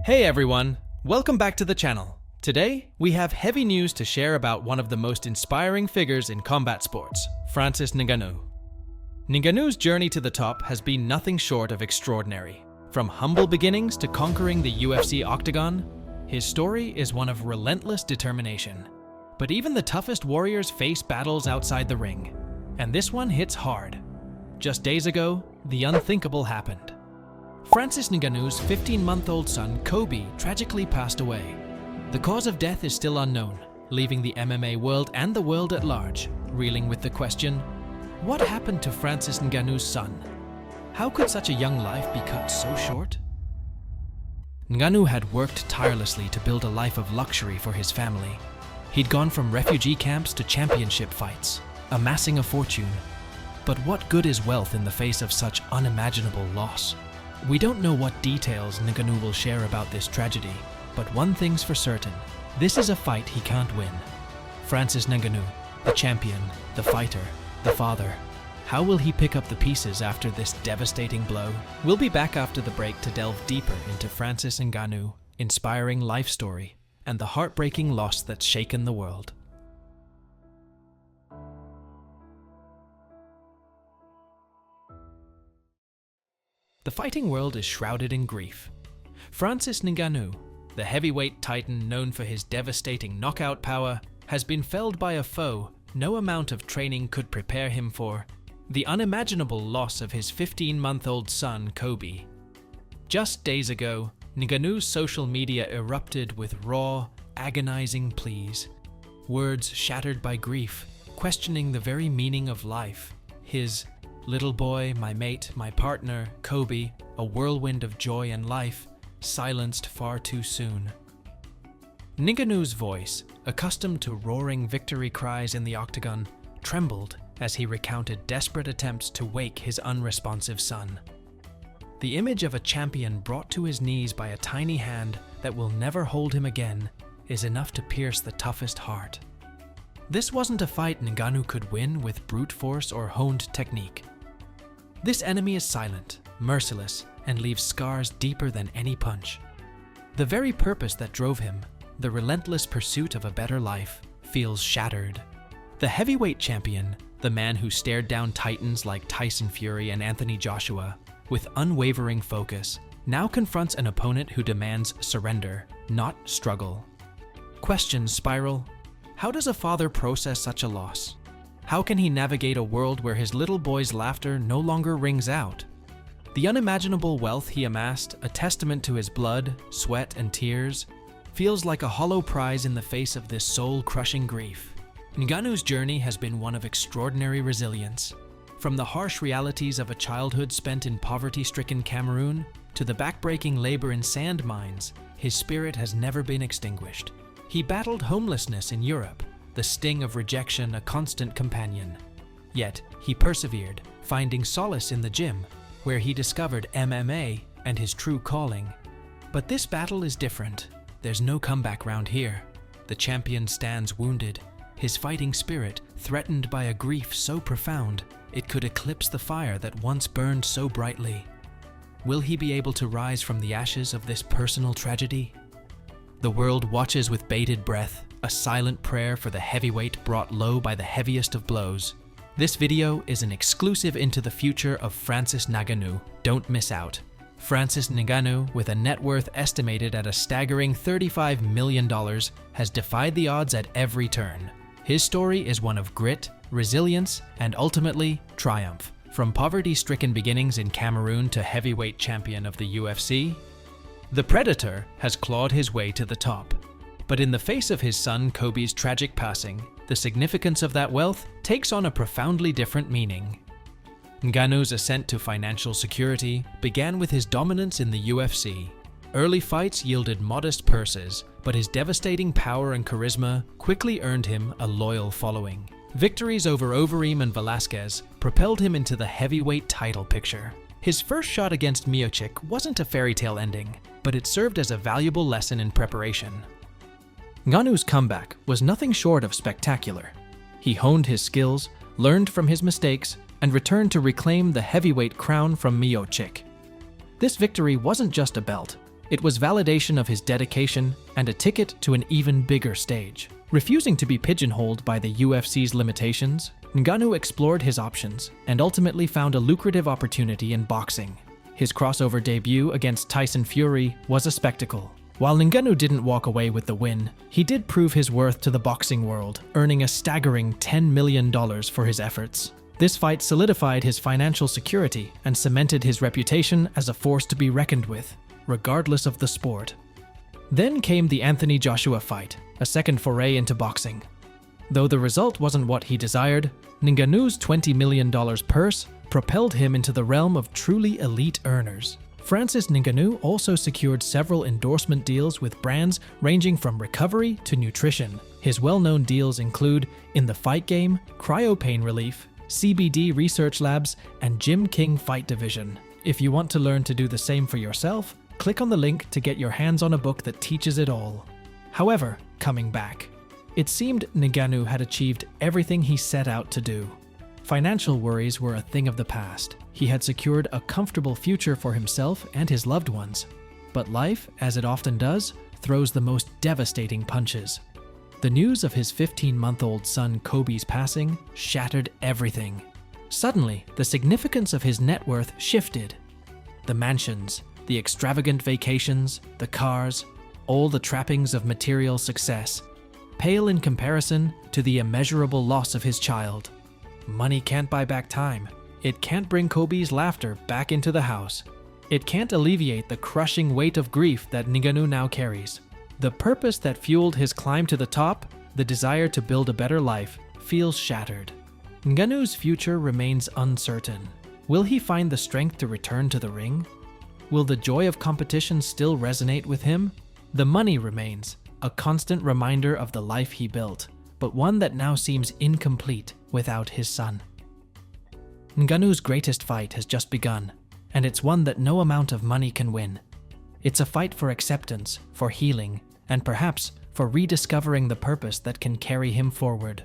Hey everyone, welcome back to the channel. Today, we have heavy news to share about one of the most inspiring figures in combat sports, Francis Ngannou. Ngannou's journey to the top has been nothing short of extraordinary. From humble beginnings to conquering the UFC octagon, his story is one of relentless determination. But even the toughest warriors face battles outside the ring, and this one hits hard. Just days ago, the unthinkable happened. Francis Ngannou's 15-month-old son, Kobe, tragically passed away. The cause of death is still unknown, leaving the MMA world and the world at large reeling with the question, what happened to Francis Ngannou's son? How could such a young life be cut so short? Ngannou had worked tirelessly to build a life of luxury for his family. He'd gone from refugee camps to championship fights, amassing a fortune. But what good is wealth in the face of such unimaginable loss? We don't know what details Ngannou will share about this tragedy, but one thing's for certain, this is a fight he can't win. Francis Ngannou, the champion, the fighter, the father. How will he pick up the pieces after this devastating blow? We'll be back after the break to delve deeper into Francis Ngannou's inspiring life story and the heartbreaking loss that's shaken the world. The fighting world is shrouded in grief. Francis Ngannou, the heavyweight titan known for his devastating knockout power, has been felled by a foe no amount of training could prepare him for: the unimaginable loss of his 15-month-old son, Kobe. Just days ago, Ngannou's social media erupted with raw, agonizing pleas. Words shattered by grief, questioning the very meaning of life. His little boy, my mate, my partner, Kobe, a whirlwind of joy and life, silenced far too soon. Ngannou's voice, accustomed to roaring victory cries in the octagon, trembled as he recounted desperate attempts to wake his unresponsive son. The image of a champion brought to his knees by a tiny hand that will never hold him again is enough to pierce the toughest heart. This wasn't a fight Ngannou could win with brute force or honed technique. This enemy is silent, merciless, and leaves scars deeper than any punch. The very purpose that drove him, the relentless pursuit of a better life, feels shattered. The heavyweight champion, the man who stared down titans like Tyson Fury and Anthony Joshua with unwavering focus, now confronts an opponent who demands surrender, not struggle. Questions spiral. How does a father process such a loss? How can he navigate a world where his little boy's laughter no longer rings out? The unimaginable wealth he amassed, a testament to his blood, sweat, and tears, feels like a hollow prize in the face of this soul-crushing grief. Ngannou's journey has been one of extraordinary resilience. From the harsh realities of a childhood spent in poverty-stricken Cameroon to the backbreaking labor in sand mines, his spirit has never been extinguished. He battled homelessness in Europe, the sting of rejection a constant companion. Yet, he persevered, finding solace in the gym, where he discovered MMA and his true calling. But this battle is different. There's no comeback round here. The champion stands wounded, his fighting spirit threatened by a grief so profound it could eclipse the fire that once burned so brightly. Will he be able to rise from the ashes of this personal tragedy? The world watches with bated breath, a silent prayer for the heavyweight brought low by the heaviest of blows. This video is an exclusive into the future of Francis Ngannou. Don't miss out. Francis Ngannou, with a net worth estimated at a staggering $35 million, has defied the odds at every turn. His story is one of grit, resilience, and ultimately, triumph. From poverty-stricken beginnings in Cameroon to heavyweight champion of the UFC, the Predator has clawed his way to the top. But in the face of his son Kobe's tragic passing, the significance of that wealth takes on a profoundly different meaning. Ngannou's ascent to financial security began with his dominance in the UFC. Early fights yielded modest purses, but his devastating power and charisma quickly earned him a loyal following. Victories over Overeem and Velasquez propelled him into the heavyweight title picture. His first shot against Miocic wasn't a fairy tale ending, but it served as a valuable lesson in preparation. Ngannou's comeback was nothing short of spectacular. He honed his skills, learned from his mistakes, and returned to reclaim the heavyweight crown from Miocic. This victory wasn't just a belt, It was validation of his dedication and a ticket to an even bigger stage. Refusing to be pigeonholed by the UFC's limitations, Ngannou explored his options and ultimately found a lucrative opportunity in boxing. His crossover debut against Tyson Fury was a spectacle. While Ngannou didn't walk away with the win, he did prove his worth to the boxing world, earning a staggering $10 million for his efforts. This fight solidified his financial security and cemented his reputation as a force to be reckoned with, regardless of the sport. Then came the Anthony Joshua fight, a second foray into boxing. Though the result wasn't what he desired, Ngannou's $20 million purse propelled him into the realm of truly elite earners. Francis Ngannou also secured several endorsement deals with brands ranging from recovery to nutrition. His well-known deals include In the Fight Game, Cryo Pain Relief, CBD Research Labs, and Jim King Fight Division. If you want to learn to do the same for yourself, click on the link to get your hands on a book that teaches it all. However, coming back, it seemed Ngannou had achieved everything he set out to do. Financial worries were a thing of the past. He had secured a comfortable future for himself and his loved ones. But life, as it often does, throws the most devastating punches. The news of his 15-month-old son Kobe's passing shattered everything. Suddenly, the significance of his net worth shifted. The mansions, the extravagant vacations, the cars, all the trappings of material success, pale in comparison to the immeasurable loss of his child. Money can't buy back time. It can't bring Kobe's laughter back into the house. It can't alleviate the crushing weight of grief that Ngannou now carries. The purpose that fueled his climb to the top, the desire to build a better life, feels shattered. Ngannou's future remains uncertain. Will he find the strength to return to the ring? Will the joy of competition still resonate with him? The money remains, a constant reminder of the life he built, but one that now seems incomplete without his son. Ngannou's greatest fight has just begun, and it's one that no amount of money can win. It's a fight for acceptance, for healing, and perhaps for rediscovering the purpose that can carry him forward.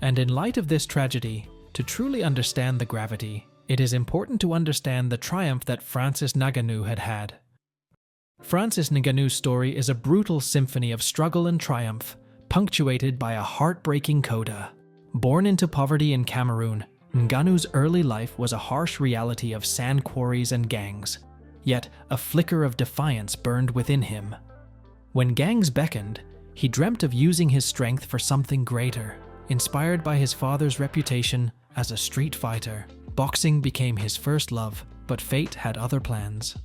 And in light of this tragedy, to truly understand the gravity, it is important to understand the triumph that Francis Ngannou had had. Francis Ngannou's story is a brutal symphony of struggle and triumph, punctuated by a heartbreaking coda. Born into poverty in Cameroon, Ngannou's early life was a harsh reality of sand quarries and gangs. Yet a flicker of defiance burned within him. When gangs beckoned, he dreamt of using his strength for something greater. Inspired by his father's reputation as a street fighter, boxing became his first love, but fate had other plans.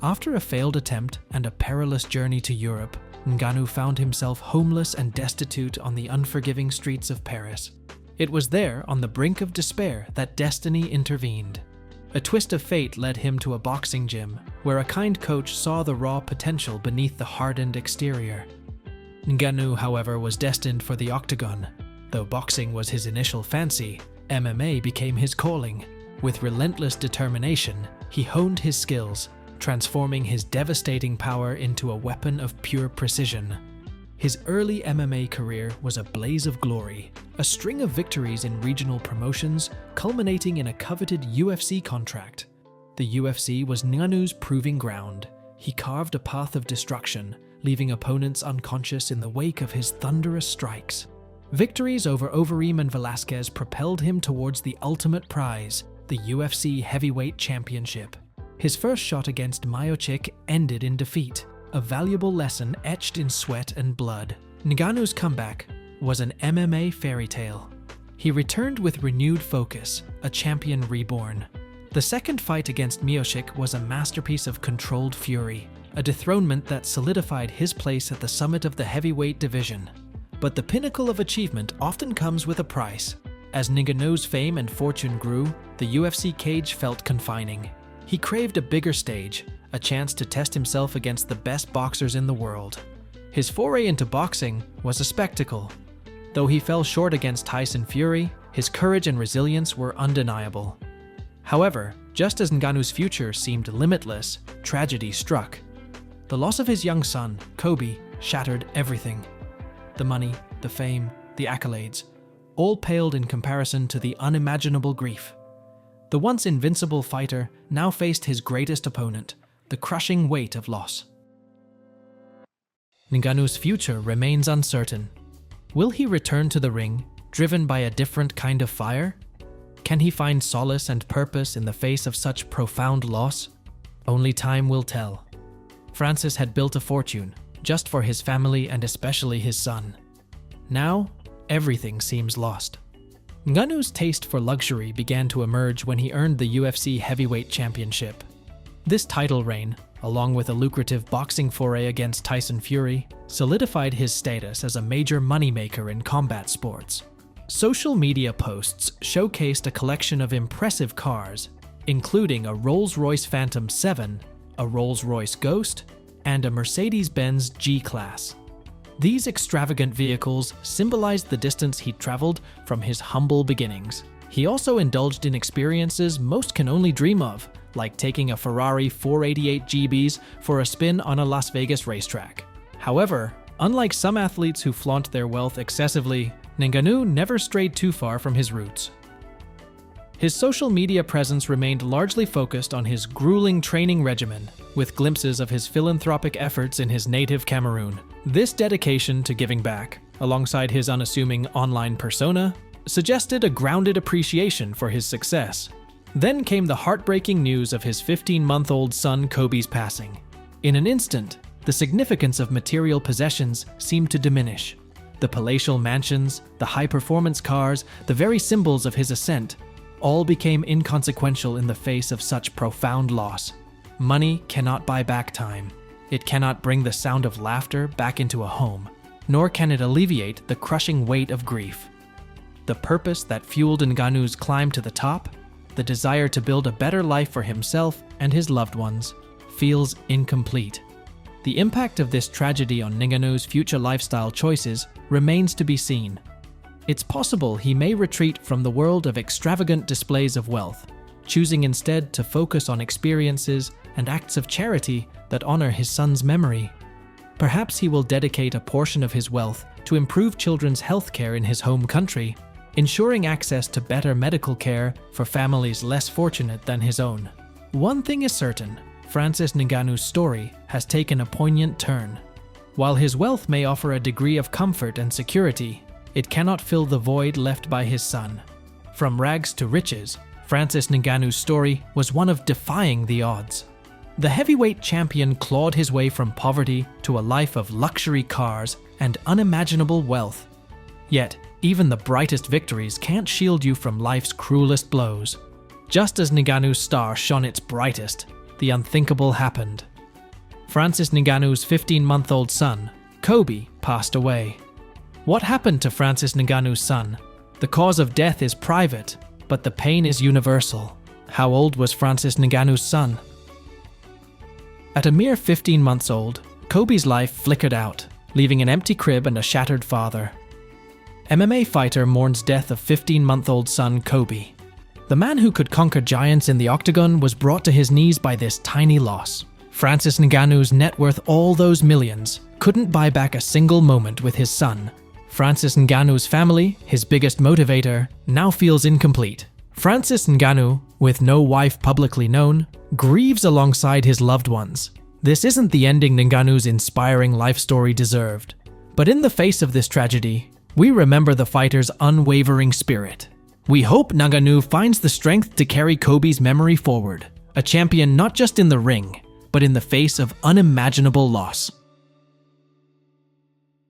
After a failed attempt and a perilous journey to Europe, Ngannou found himself homeless and destitute on the unforgiving streets of Paris. It was there, on the brink of despair, that destiny intervened. A twist of fate led him to a boxing gym, where a kind coach saw the raw potential beneath the hardened exterior. Ngannou, however, was destined for the octagon. Though boxing was his initial fancy, MMA became his calling. With relentless determination, he honed his skills, transforming his devastating power into a weapon of pure precision. His early MMA career was a blaze of glory, a string of victories in regional promotions, culminating in a coveted UFC contract. The UFC was Ngannou's proving ground. He carved a path of destruction, leaving opponents unconscious in the wake of his thunderous strikes. Victories over Overeem and Velasquez propelled him towards the ultimate prize, the UFC Heavyweight Championship. His first shot against Miocic ended in defeat, a valuable lesson etched in sweat and blood. Ngannou's comeback was an MMA fairy tale. He returned with renewed focus, a champion reborn. The second fight against Miocic was a masterpiece of controlled fury, a dethronement that solidified his place at the summit of the heavyweight division. But the pinnacle of achievement often comes with a price. As Ngannou's fame and fortune grew, the UFC cage felt confining. He craved a bigger stage, a chance to test himself against the best boxers in the world. His foray into boxing was a spectacle. Though he fell short against Tyson Fury, his courage and resilience were undeniable. However, just as Ngannou's future seemed limitless, tragedy struck. The loss of his young son, Kobe, shattered everything. The money, the fame, the accolades, all paled in comparison to the unimaginable grief. The once invincible fighter now faced his greatest opponent, the crushing weight of loss. Ngannou's future remains uncertain. Will he return to the ring, driven by a different kind of fire? Can he find solace and purpose in the face of such profound loss? Only time will tell. Francis had built a fortune, just for his family and especially his son. Now, everything seems lost. Ngannou's taste for luxury began to emerge when he earned the UFC heavyweight championship. This title reign, along with a lucrative boxing foray against Tyson Fury, solidified his status as a major moneymaker in combat sports. Social media posts showcased a collection of impressive cars, including a Rolls-Royce Phantom 7, a Rolls-Royce Ghost, and a Mercedes-Benz G-Class. These extravagant vehicles symbolized the distance he'd traveled from his humble beginnings. He also indulged in experiences most can only dream of, like taking a Ferrari 488 GBs for a spin on a Las Vegas racetrack. However, unlike some athletes who flaunt their wealth excessively, Ngannou never strayed too far from his roots. His social media presence remained largely focused on his grueling training regimen, with glimpses of his philanthropic efforts in his native Cameroon. This dedication to giving back, alongside his unassuming online persona, suggested a grounded appreciation for his success. Then came the heartbreaking news of his 15-month-old son Kobe's passing. In an instant, the significance of material possessions seemed to diminish. The palatial mansions, the high-performance cars, the very symbols of his ascent, all became inconsequential in the face of such profound loss. Money cannot buy back time. It cannot bring the sound of laughter back into a home, nor can it alleviate the crushing weight of grief. The purpose that fueled Ngannou's climb to the top, the desire to build a better life for himself and his loved ones, feels incomplete. The impact of this tragedy on Ngannou's future lifestyle choices remains to be seen. It's possible he may retreat from the world of extravagant displays of wealth, choosing instead to focus on experiences and acts of charity that honor his son's memory. Perhaps he will dedicate a portion of his wealth to improve children's health care in his home country, ensuring access to better medical care for families less fortunate than his own. One thing is certain, Francis Ngannou's story has taken a poignant turn. While his wealth may offer a degree of comfort and security, it cannot fill the void left by his son. From rags to riches, Francis Ngannou's story was one of defying the odds. The heavyweight champion clawed his way from poverty to a life of luxury cars and unimaginable wealth. Yet, even the brightest victories can't shield you from life's cruelest blows. Just as Ngannou's star shone its brightest, the unthinkable happened. Francis Ngannou's 15-month-old son, Kobe, passed away. What happened to Francis Ngannou's son? The cause of death is private, but the pain is universal. How old was Francis Ngannou's son? At a mere 15 months old, Kobe's life flickered out, leaving an empty crib and a shattered father. MMA fighter mourns death of 15-month-old son Kobe. The man who could conquer giants in the octagon was brought to his knees by this tiny loss. Francis Ngannou's net worth all those millions couldn't buy back a single moment with his son. Francis Ngannou's family, his biggest motivator, now feels incomplete. Francis Ngannou, with no wife publicly known, grieves alongside his loved ones. This isn't the ending Ngannou's inspiring life story deserved. But in the face of this tragedy, we remember the fighter's unwavering spirit. We hope Ngannou finds the strength to carry Kobe's memory forward, a champion not just in the ring, but in the face of unimaginable loss.